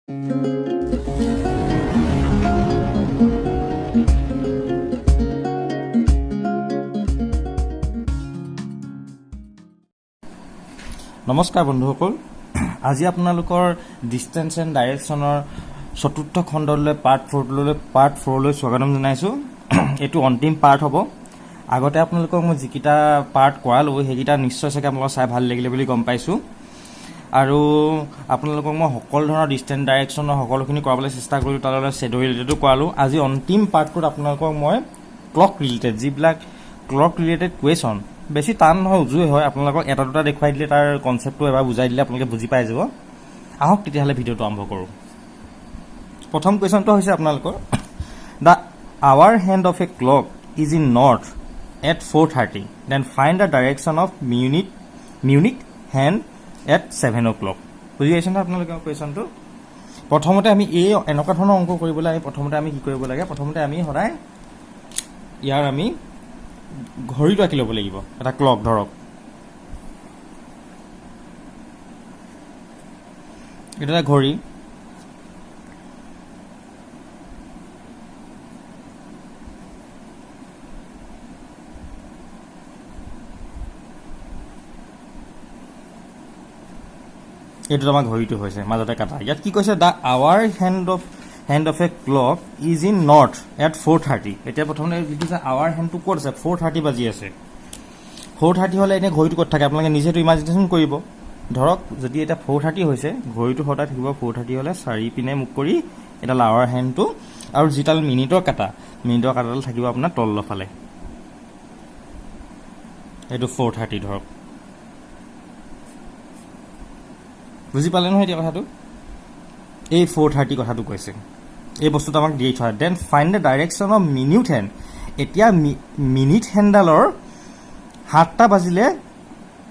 নমস্কাৰ বন্ধুসকল, আজি আপোনালোকৰ ডিষ্টেন্স এণ্ড ডাইৰেকশ্যনৰ চতুৰ্থ খণ্ডলৈ পাৰ্ট 4 লৈ স্বাগতম জনাইছোঁ। এইটো অন্তিম পাৰ্ট হ'ব। আগতে আপোনালোকক মই যিকেইটা পাৰ্ট কৰালোঁ সেইকেইটা নিশ্চয় চাগে আপোনালোকৰ চাই ভাল লাগিলে বুলি গম পাইছোঁ। আৰু আপোনালোকক মই সকলো ধৰণৰ ডিষ্টেন্স ডাইৰেকশ্যনৰ সকলোখিনি কৰাবলৈ চেষ্টা কৰিলোঁ, তাৰ লগত শ্বেডো ৰিলেটেডো কৰালোঁ। আজি অন্তিম পাৰ্টটোত আপোনালোকক মই ক্লক ৰিলেটেড যিবিলাক ক্লক ৰিলেটেড কুৱেশ্যন, বেছি টান নহয়, উজুৱে হয়, আপোনালোকক এটা দুটা দেখুৱাই দিলে তাৰ কনচেপ্টটো এবাৰ বুজাই দিলে আপোনালোকে বুজি পাই যাব। আহক তেতিয়াহ'লে ভিডিঅ'টো আৰম্ভ কৰোঁ। প্ৰথম কুৱেশ্যনটো হৈছে আপোনালোকৰ, the hour hand of a clock is in north at 4:30, then find the direction of minute hand at 7 o'clock। বুজি পাইছে নহয় আপোনালোকে কুৱেশ্যনটো? প্ৰথমতে আমি এনেকুৱা ধৰণৰ অংক কৰিবলৈ প্ৰথমতে আমি কি কৰিব লাগে, প্ৰথমতে আমি সদায় ইয়াৰ আমি ঘড়ীটো আঁকি ল'ব লাগিব। এটা ক্লক ধৰক, এইটো এটা ঘড়ী। এইটোত আমাৰ ঘড়ীটো হৈছে মাজতে কাটা। ইয়াত কি কৈছে, the hour hand of a clock is in north at 4:30। এতিয়া প্ৰথমতে যিটো যে আৱাৰ হেণ্ডটো ক'ত আছে, 4:30 বাজি আছে। 4:30 হ'লে এনেই ঘড়ীটো ক'ত থাকে আপোনালোকে নিজেতো ইমাজিনেশ্যন কৰিব। ধৰক যদি এতিয়া 4:30 হৈছে, ঘড়ীটো সদায় থাকিব 4:30 হ'লে চাৰিপিনে মুখ কৰি এডাল আৱাৰ হেণ্ডটো, আৰু যিডাল মিনিটৰ কাটাডাল থাকিব আপোনাৰ তলৰ ফালে। এইটো 4:30 ধৰক। বুজি পালে নহয় এতিয়া কথাটো? এই 4:30 কথাটো কৈছে, এই বস্তুটো আমাক দি থোৱা। Then find the direction of minute hand. এতিয়া মিনিট হেণ্ডডালৰ 7টা বাজিলে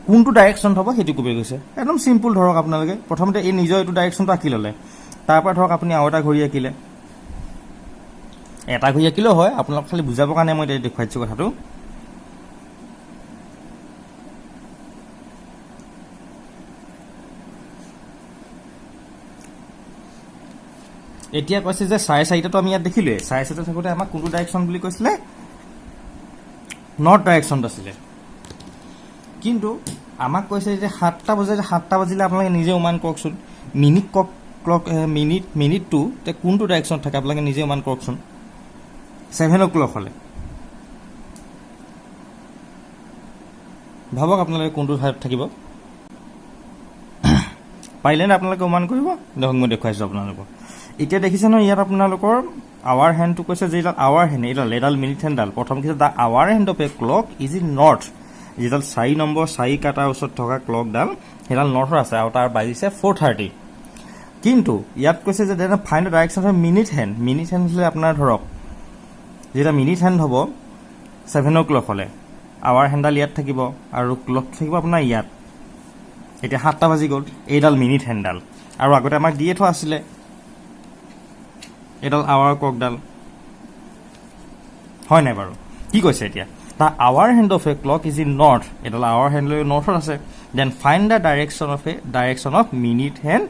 কোনটো ডাইৰেকশ্যন হ'ব সেইটো ক'ব গৈছে। একদম চিম্পুল। ধৰক আপোনালোকে প্ৰথমতে এই নিজৰ এইটো ডাইৰেকশ্যনটো আঁকি ল'লে, তাৰপৰা ধৰক আপুনি আৰু এটা ঘড়ী আঁকিলে। এটা ঘড়ী আঁকিলেও হয়, আপোনালোক খালি বুজাবৰ কাৰণে মই এতিয়া দেখুৱাই দিছোঁ কথাটো। এতিয়া কৈছে যে 4:30টো আমি ইয়াত দেখিলোৱে। 4:30 থাকোঁতে আমাক কোনটো ডাইৰেকশ্যন বুলি কৈছিলে, নৰ্থ ডাইৰেকশ্যনটো আছিলে। কিন্তু আমাক কৈছে যে 7টা বাজিলে আপোনালোকে নিজে অনুমান কৰকচোন, মিনিটটো কোনটো ডাইৰেকশ্যন থাকে আপোনালোকে নিজে অনুমান কৰকচোন। 7 o'clock হ'লে ভাবক আপোনালোকে কোনটো ঠাইত থাকিব। পাৰিলে নে আপোনালোকে অনুমান কৰিব? দেখক মই দেখুৱাইছোঁ আপোনালোকক। এতিয়া দেখিছে নহয়, ইয়াত আপোনালোকৰ আৱাৰ হেণ্ডটো কৈছে যে এইডাল আৱাৰ হেণ্ড, এইডাল মিনিট হেণ্ডডাল। প্ৰথম কৈছে the hour hand of a clock is in north. যিডাল 4 নম্বৰ 4 কাটাৰ ওচৰত থকা ক্লকডাল সেইডাল নৰ্থৰ আছে, আৰু তাৰ বাজিছে 4:30। কিন্তু ইয়াত কৈছে যে then find the direction of minute hand হ'লে আপোনাৰ ধৰক যেতিয়া মিনিট হেণ্ড হ'ব 7 o'clock হ'লে আৱাৰ হেণ্ডডাল ইয়াত থাকিব আৰু ক্লক থাকিব আপোনাৰ ইয়াত। এতিয়া 7টা বাজি গ'ল, এইডাল মিনিট হেণ্ডডাল, আৰু আগতে আমাক দিয়ে থোৱা আছিলে এডাল আৱাৰ ক্লকডাল, হয় নাই বাৰু? কি কৈছে এতিয়া, the hour hand of a clock is in north. এডাল আৱাৰ হেণ্ড লৈ নৰ্থত আছে। Then find the direction of minute hand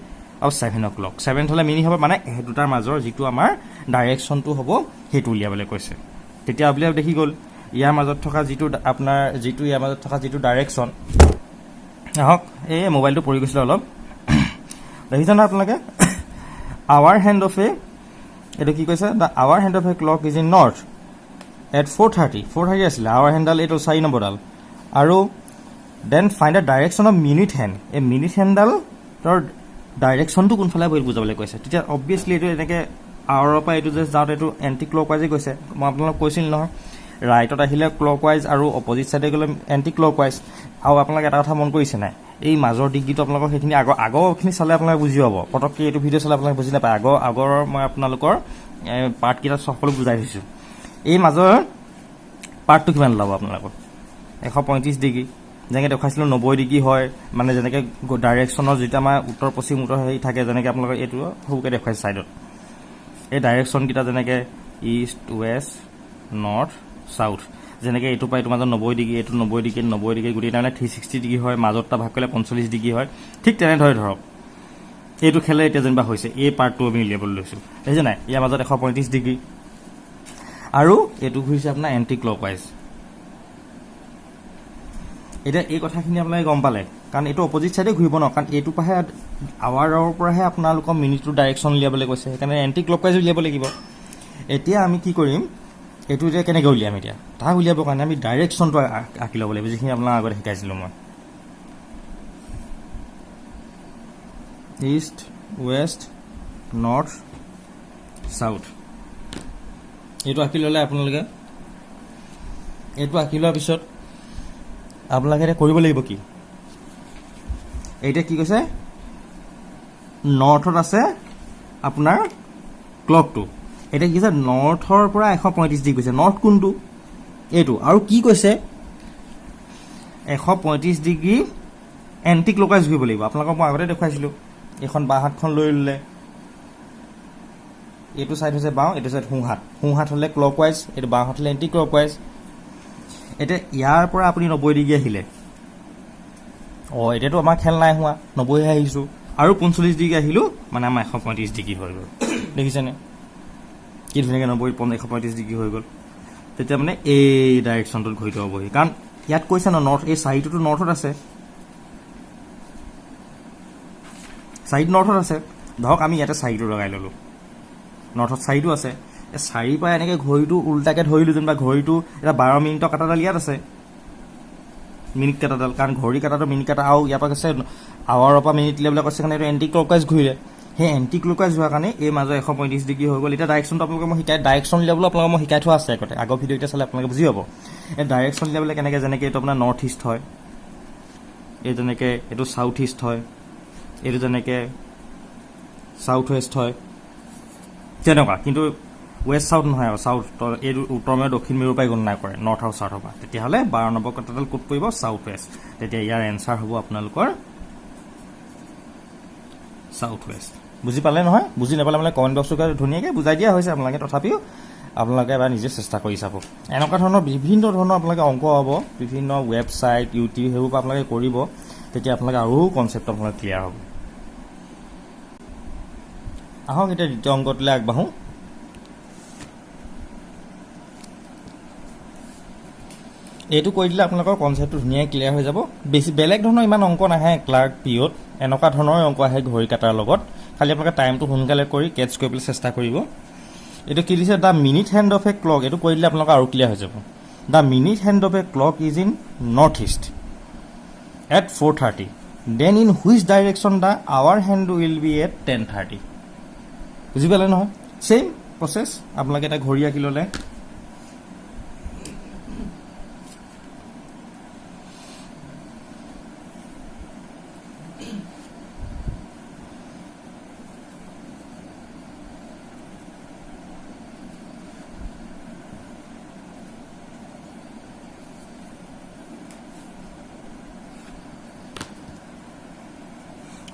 of 7 o'clock। 7 হ'লে মিনিট হ'ব, মানে সেই দুটাৰ মাজৰ যিটো আমাৰ ডাইৰেকশ্যনটো হ'ব সেইটো উলিয়াবলৈ কৈছে। তেতিয়া উলিয়াই দেখি গ'ল ইয়াৰ মাজত থকা যিটো ডাইৰেকশ্যন। আহক, এই মোবাইলটো পৰি গৈছিলে অলপ, দেখিছে নহয় আপোনালোকে। আৱাৰ হেণ্ড অফ এ, এইটো কি কৈছে, the hour hand of a clock is in north at 4:30 আছিলে আৱাৰ হেণ্ডডাল, এইটো 4 নম্বৰডাল। আৰু then find the direction of minute hand. এই মিনিট হেণ্ডডালৰ ডাইৰেকশ্যনটো কোনফালে বুজাবলৈ কৈছে। তেতিয়া অবভিয়াছলি এইটো এনেকৈ আৱাৰৰ পৰা এইটো যে যাওঁতে এইটো এণ্টি ক্লক ৱাইজে কৈছে। মই আপোনালোকক কৈছিলোঁ নহয়, ৰাইটত আহিলে ক্লক ৱাইজ আৰু অপজিট ছাইডে গ'লে এণ্টি ক্লক ৱাইজ। আৰু আপোনালোকে এটা কথা মন কৰিছে নাই, এই মাজৰ ডিগ্ৰীটো আপোনালোকৰ সেইখিনি আগৰখিনি চালে আপোনালোকে বুজি পাব। পটককৈ এইটো ভিডিঅ' চালে আপোনালোকে বুজি নাপায়। আগৰ মই আপোনালোকৰ পাৰ্টকেইটা সকলো বুজাই থৈছোঁ। এই মাজৰ পাৰ্টটো কিমান ওলাব আপোনালোকৰ, 135 ডিগ্ৰী। যেনেকৈ দেখুৱাইছিলোঁ 90 ডিগ্ৰী হয়, মানে যেনেকৈ ডাইৰেকশ্যনৰ যিটো আমাৰ উত্তৰ পশ্চিম হেৰি থাকে, যেনেকৈ আপোনালোকৰ এইটো সৰুকৈ দেখুৱাইছে ছাইডত। এই ডাইৰেকশ্যনকেইটা যেনেকৈ ইষ্ট, ৱেষ্ট, নৰ্থ, চাউথ, যেনেকৈ এইটোৰ পৰা এইটো মাজত 90 ডিগ্ৰী, এইটো 90 ডিগ্ৰী গোটেই তাৰমানে 360 ডিগ্ৰী হয়, মাজতটা ভাগ কৰিলে 45 ডিগ্ৰী হয়। ঠিক তেনেদৰে ধৰক এইটো খেলে এতিয়া যেনিবা হৈছে এই পাৰ্টটো আমি উলিয়াবলৈ লৈছোঁ দেখিছে নাই ইয়াৰ মাজত 135 ডিগ্ৰী আৰু এইটো ঘূৰিছে আপোনাৰ এণ্টি ক্লকৱাইজ এতিয়া এই কথাখিনি আপোনালোকে গম পালে কাৰণ এইটো অপজিট চাইডে ঘূৰিব ন কাৰণ এইটো পৰাহে আৱাৰৰ পৰাহে আপোনালোকৰ মিনিটটোৰ ডাইৰেকশ্যন উলিয়াবলৈ কৈছে সেইকাৰণে এণ্টি ক্লকৱাইজ উলিয়াব লাগিব এতিয়া আমি কি কৰিম এইটো এতিয়া কেনেকৈ উলিয়াম এতিয়া তাক উলিয়াবৰ কাৰণে আমি ডাইৰেকশ্যনটো আঁকি ল'ব লাগিব যিখিনি আপোনাৰ আগতে শিকাইছিলোঁ মই ইষ্ট ৱেষ্ট নৰ্থ চাউথ এইটো আঁকি ল'লে আপোনালোকে এইটো আঁকি লোৱাৰ পিছত আপোনালোকে এতিয়া কৰিব লাগিব কি এতিয়া কি কৈছে নৰ্থত আছে আপোনাৰ ক্লকটো এতিয়া কি কৈছে নৰ্থৰ পৰা 135 ডিগ্ৰী কৈছে নৰ্থ কোনটো এইটো আৰু কি কৈছে 135 ডিগ্ৰী এণ্টি ক্লকৱাইজ ঘূৰিব লাগিব আপোনালোকক মই আগতে দেখুৱাইছিলোঁ এইখন বাওঁ হাতখন লৈ ল'লে এইটো চাইড হৈছে বাওঁ এইটো চাইড সোঁহাত হ'লে ক্লকৱাইজ এইটো বাওঁ হাত হ'লে এণ্টি ক্লকৱাইজ এতিয়া ইয়াৰ পৰা আপুনি 90 ডিগ্ৰী আহিলে এতিয়াতো আমাৰ খেল নাই হোৱা 90হে আহিছোঁ আৰু 45 ডিগ্ৰী আহিলোঁ মানে আমাৰ 135 ডিগ্ৰী হৈ গ'ল দেখিছেনে কি ধুনীয়াকৈ 135 ডিগ্ৰী হৈ গ'ল তেতিয়া মানে এই ডাইৰেকশ্যনটোত ঘূৰি থ'ব বহি কাৰণ ইয়াত কৈছে ন নৰ্থ এই চাৰিটোতো নৰ্থত আছে চাৰিটো নৰ্থত আছে ধৰক আমি ইয়াতে চাৰিটো লগাই ল'লোঁ নৰ্থত চাৰিটো আছে এই চাৰিৰ পৰা এনেকৈ ঘড়ীটো উল্টাকৈ ধৰিলোঁ যেনিবা ঘড়ীটো এটা 12 মিনিটৰ কাটাডাল ইয়াত আছে মিনিট কাটাডাল কাৰণ ঘড়ী কাটাটো মিনিট কাটা আৰু ইয়াৰ পৰা কৈছে আৱাৰৰ পৰা মিনিট লেবলৈ কৈছে কাৰণে এইটো এণ্টি ক্লকৱাইজ ঘূৰিলে সেই এণ্টি ক্লকৱাইজ হোৱাৰ কাৰণে এই মাজৰ 135 ডিগ্ৰী হৈ গ'ল এতিয়া ডাইৰেকশ্যনটো আপোনালোকে মই ডাইৰেকশ্যন উলিয়াবলৈ আপোনালোকক মই শিকাই থোৱা আছে আগতে আগৰ ভিডিঅ'কেইটা চালে আপোনালোকে বুজি পাব এই ডাইৰেকশ্যন উলিয়াবলৈ কেনেকৈ যেনেকৈ এইটো আপোনাৰ নৰ্থ ইষ্ট হয় এই যেনেকৈ এইটো চাউথ ইষ্ট হয় এইটো যেনেকৈ চাউথ ৱেষ্ট হয় তেনেকুৱা কিন্তু ৱেষ্ট চাউথ নহয় আৰু চাউথ এইটো উত্তৰ মেৰু দক্ষিণ মেৰুৰ পৰাই গণনা কৰে নৰ্থ আৰু চাউথৰ পৰা তেতিয়াহ'লে 12 নম্বৰ কাটাডাল ক'ত পৰিব চাউথ ৱেষ্ট তেতিয়া ইয়াৰ এনচাৰ হ'ব আপোনালোকৰ চাউথ ৱেষ্ট বুজি পালে নহয় বুজি নাপালে মানে কমেণ্ট বক্সটোকে ধুনীয়াকৈ বুজাই দিয়া হৈছে আপোনালোকে তথাপিও আপোনালোকে এবাৰ নিজে চেষ্টা কৰি চাব এনেকুৱা ধৰণৰ বিভিন্ন ধৰণৰ আপোনালোকে অংক হ'ব বিভিন্ন ৱেবছাইট ইউটিউব সেইবোৰ পৰা আপোনালোকে কৰিব তেতিয়া আপোনালোকে আৰু কনচেপ্ট আপোনালোকে ক্লিয়াৰ হ'ব আহক এতিয়া দ্বিতীয় অংকটোলৈ আগবাঢ়োঁ এইটো কৰি দিলে আপোনালোকৰ কনচেপ্টটো ধুনীয়াকৈ ক্লিয়াৰ হৈ যাব বেছি বেলেগ ধৰণৰ ইমান অংক নাহে ক্লাৰ্ক পিঅ'ত এনেকুৱা ধৰণৰ অংক আহে ঘড়ী কাটাৰ লগত খালি আপোনালোকে টাইমটো সোনকালে কৰি কেটচ কৰিবলৈ চেষ্টা কৰিব এইটো কি দিছে the minute hand of a clock এইটো কৰি দিলে আপোনালোকৰ আৰু ক্লিয়াৰ হৈ যাব the minute hand of a clock is in north east at 4:30 then in which direction the hour hand will be at 10:30 বুজি পালে নহয় ছেইম প্ৰচেছ আপোনালোকে এটা ঘড়ী আঁকি ল'লে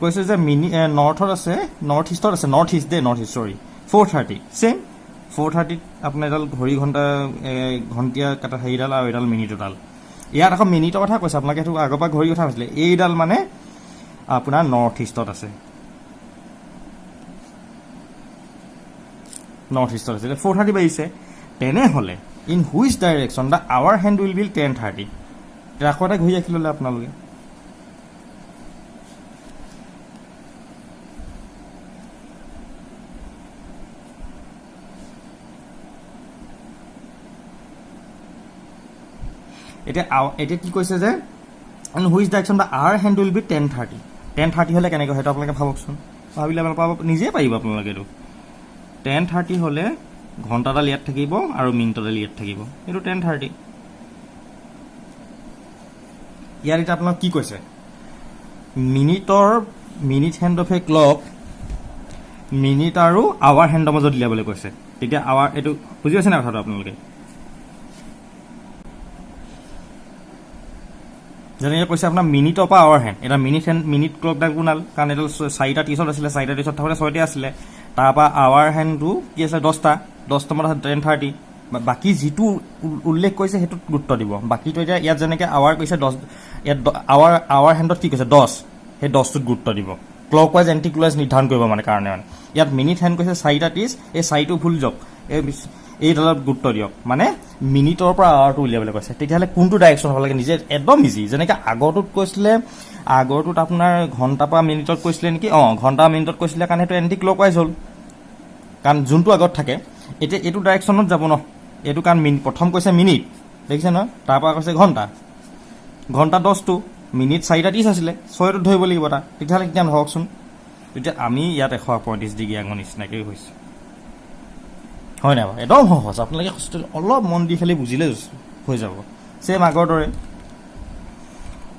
কৈছে যে নৰ্থত আছে নৰ্থ ইষ্টত আছে নৰ্থ ইষ্ট 4:30 ছেইম 4:30 আপোনাৰ এডাল ঘড়ী ঘণ্টীয়া কাটা সেইডাল আৰু এডাল মিনিটৰডাল ইয়াত আকৌ মিনিটৰ কথা কৈছে আপোনালোকে সেইটো আগৰ পৰা ঘড়ী কথা কৈছিলে এইডাল মানে আপোনাৰ নৰ্থ ইষ্টত আছে 4:30 বাজিছে তেনেহ'লে in which direction the hour hand will be 10:30 আকৌ এটা ঘড়ী ৰাখি ল'লে আপোনালোকে এতিয়া কি কৈছে যে which direction the hour hand will be 10:30 হ'লে কেনেকৈ হয়তো আপোনালোকে ভাবকচোন ভাবিলে আপোনালোকে নিজেই পাৰিব আপোনালোকে এইটো 10:30 হ'লে ঘণ্টাডাল ইয়াত থাকিব আৰু মিনিটডাল ইয়াত থাকিব এইটো 10:30 ইয়াত এতিয়া আপোনাক কি কৈছে minute hand of a clock minute আৰু আৱাৰ হেণ্ডৰ মাজত উলিয়াবলৈ কৈছে তেতিয়া আৱাৰ এইটো বুজি পাইছে নাই কথাটো আপোনালোকে যেনেকৈ কৈছে আপোনাৰ মিনিটৰ পৰা আৱাৰ হেণ্ড এটা মিনিট ক্লকডাল গুণাল কাৰণ এইডাল 4:30 আছিলে 4:30 থাকোঁতে 6 আছিলে তাৰপৰা আৱাৰ হেণ্ডটো কি আছিলে 10 মানত 10:30 বাকী যিটো উল্লেখ কৰিছে সেইটোত গুৰুত্ব দিব বাকীটো এতিয়া ইয়াত যেনেকৈ আৱাৰ কৈছে 10 ইয়াত আৱাৰ হেণ্ডত কি কৈছে 10 সেই 10টোত গুৰুত্ব দিব ক্লকৱাইজ এণ্টি ক্লকৱাইজ নিৰ্ধাৰণ কৰিব মানে কাৰণে মানে ইয়াত মিনিট হেণ্ড কৈছে 4টা 30 এই 4টো ভুল যাওক এইডালত গুৰুত্ব দিয়ক মানে মিনিটৰ পৰা আৱাৰটো উলিয়াবলৈ কৈছে তেতিয়াহ'লে কোনটো ডাইৰেকশ্যন হ'ব লাগে নিজে একদম ইজি যেনেকৈ আগৰটোত কৈছিলে আগৰটোত আপোনাৰ ঘণ্টা পৰা মিনিটত কৈছিলে নেকি ঘণ্টা মিনিটত কৈছিলে কাৰণ সেইটো এণ্টি ক্লকৱাইজ হ'ল কাৰণ যোনটো আগত থাকে এতিয়া এইটো ডাইৰেকশ্যনত যাব ন এইটো কাৰণ প্ৰথম কৈছে মিনিট দেখিছে নহয় তাৰপৰা কৈছে ঘণ্টা 10টো মিনিট 4টা 30 আছিলে 6টোত ধৰিব লাগিব এটা তেতিয়াহ'লে কেতিয়া নহওকচোন এতিয়া আমি ইয়াত 135 ডিগ্ৰী আগৰ নিচিনাকৈ হৈছে হয় নাই বাৰু একদম সহজ আপোনালোকে অলপ মন দি খালি বুজিলে হৈ যাব ছেম আগৰ দৰে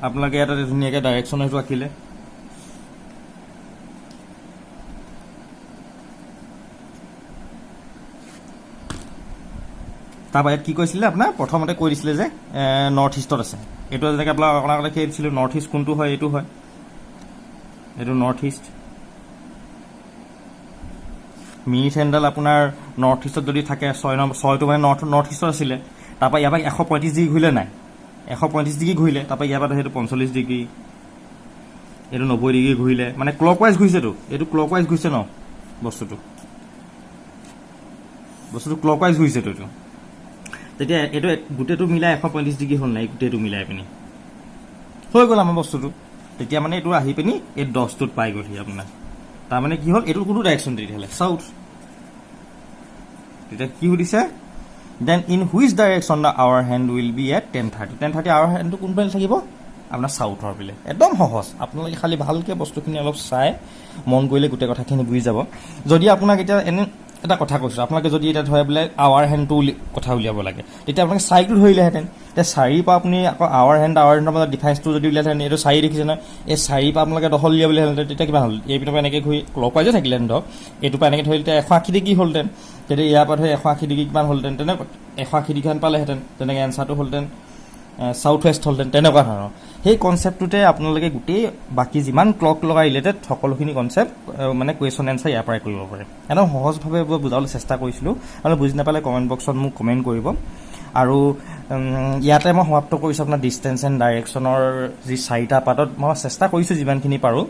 আপোনালোকে ইয়াতে ধুনীয়াকৈ ডাইৰেকশ্যন সেইটো আঁকিলে তাৰপৰা ইয়াত কি কৈছিলে আপোনাৰ প্ৰথমতে কৈ দিছিলে যে নৰ্থ ইষ্টত আছে এইটো যেনেকৈ আপোনালোকে কৈ দিছিলোঁ নৰ্থ ইষ্ট কোনটো হয় এইটো হয় এইটো নৰ্থ ইষ্ট মিনিট হেণ্ডডাল আপোনাৰ নৰ্থ ইষ্টত যদি থাকে 6টো মানে নৰ্থ ইষ্টত আছিলে তাৰপৰা ইয়াৰ পৰা 135 ডিগ্ৰী ঘূৰিলে নাই 135 ডিগ্ৰী ঘূৰিলে তাৰপৰা ইয়াৰ পৰা সেইটো 45 ডিগ্ৰী এইটো 90 ডিগ্ৰী ঘূৰিলে মানে ক্লকৱাইজ ঘূৰিছেতো এইটো ক্লকৱাইজ ঘূৰিছে ন বস্তুটো ক্লকৱাইজ ঘূৰিছেতো এইটো তেতিয়া এইটো গোটেইটো মিলাই 135 ডিগ্ৰী হ'ল নাই গোটেইটো মিলাই পিনি হৈ গ'ল আমাৰ বস্তুটো তেতিয়া মানে এইটো আহি পিনি এই 10টোত পাই গ'লহি আপোনাৰ তাৰমানে কি হ'ল এইটো কোনো ডাইৰেকশ্যন তেতিয়াহ'লে চাউথ তেতিয়া কি সুধিছে then in which direction the hour hand will be at 10:30 hour হেণ্ডটো কোনফালে থাকিব আপোনাৰ চাউথৰ পিলে একদম সহজ আপোনালোকে খালি ভালকৈ বস্তুখিনি অলপ চাই মন কৰিলে গোটেই কথাখিনি বুজি যাব যদি আপোনাক এতিয়া এনে এটা কথা কৈছোঁ আপোনালোকে যদি এতিয়া ধৰে বোলে আৱাৰ হেণ্ডটো কথা উলিয়াব লাগে তেতিয়া আপোনালোকে 4টো ধৰিলেহেঁতেন এতিয়া 4ৰ পৰা আপুনি আকৌ আৱাৰ হেণ্ডৰ মাজত ডিফাৰেঞ্চটো যদি উলিয়াইহেঁতেন এইটো 4 দেখিছে নহয় এই 4ৰ পৰা আপোনালোকে 10 উলিয়াবলৈহেঁতেন তেতিয়া কিমান হ'ল এই পিনৰ পৰা এনেকৈ ঘূৰি ক্লকৱাইজে থাকিলেহেঁতেন ধৰক এইটোৰ পৰা এনেকৈ ধৰিলে তেতিয়া 180 ডিগ্ৰী হ'লহেঁতেন তেতিয়া ইয়াৰ পৰা ধৰি 180 ডিগ্ৰী কিমান হ'লহেঁতেন তেনেকৈ 180 ডিগ্ৰীমান পালেহেঁতেন তেনেকৈ এনচাৰটো হ'লহেঁতেন চাউথ ৱেষ্ট হ'লহেঁতেন তেনেকুৱা ধৰণৰ সেই কনচেপ্টটোতে আপোনালোকে গোটেই বাকী যিমান ক্লক লগা ৰিলেটেড সকলোখিনি কনচেপ্ট মানে কুৱেশ্যন এনচাৰ ইয়াৰ পৰাই কৰিব পাৰে একদম সহজভাৱে বুজাবলৈ চেষ্টা কৰিছিলোঁ আৰু বুজি নাপালে কমেণ্ট বক্সত মোক কমেণ্ট কৰিব আৰু ইয়াতে মই সমাপ্ত কৰিছোঁ আপোনাৰ ডিষ্টেঞ্চ এণ্ড ডাইৰেকশ্যনৰ যি 4টা পাৰ্টত মই চেষ্টা কৰিছোঁ যিমানখিনি পাৰোঁ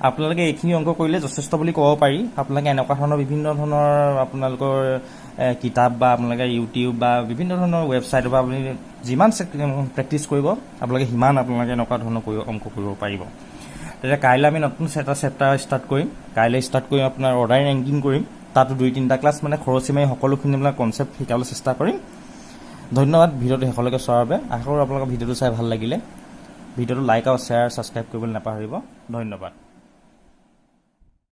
আপোনালোকে এইখিনি অংক কৰিলে যথেষ্ট বুলি ক'ব পাৰি আপোনালোকে এনেকুৱা ধৰণৰ বিভিন্ন ধৰণৰ আপোনালোকৰ কিতাপ বা আপোনালোকে ইউটিউব বা বিভিন্ন ধৰণৰ ৱেবছাইটৰ পৰা আপুনি যিমান প্ৰেক্টিছ কৰিব আপোনালোকে সিমান আপোনালোকে এনেকুৱা ধৰণৰ অংক কৰিব পাৰিব তেতিয়া কাইলৈ আমি নতুন এটা চেপ্টাৰ ষ্টাৰ্ট কৰিম আপোনাৰ অৰ্ডাৰ ৰেংকিং কৰিম তাতো 2-3টা ক্লাছ মানে খৰচী মাৰি সকলোখিনি আপোনাৰ কনচেপ্ট শিকাবলৈ চেষ্টা কৰিম ধন্যবাদ ভিডিঅ'টো শেষলৈকে চোৱাৰ বাবে আশা কৰোঁ আপোনালোকৰ ভিডিঅ'টো চাই ভাল লাগিলে ভিডিঅ'টো লাইক আৰু শ্বেয়াৰ ছাবস্ক্ৰাইব কৰিবলৈ নাপাহৰিব ধন্যবাদ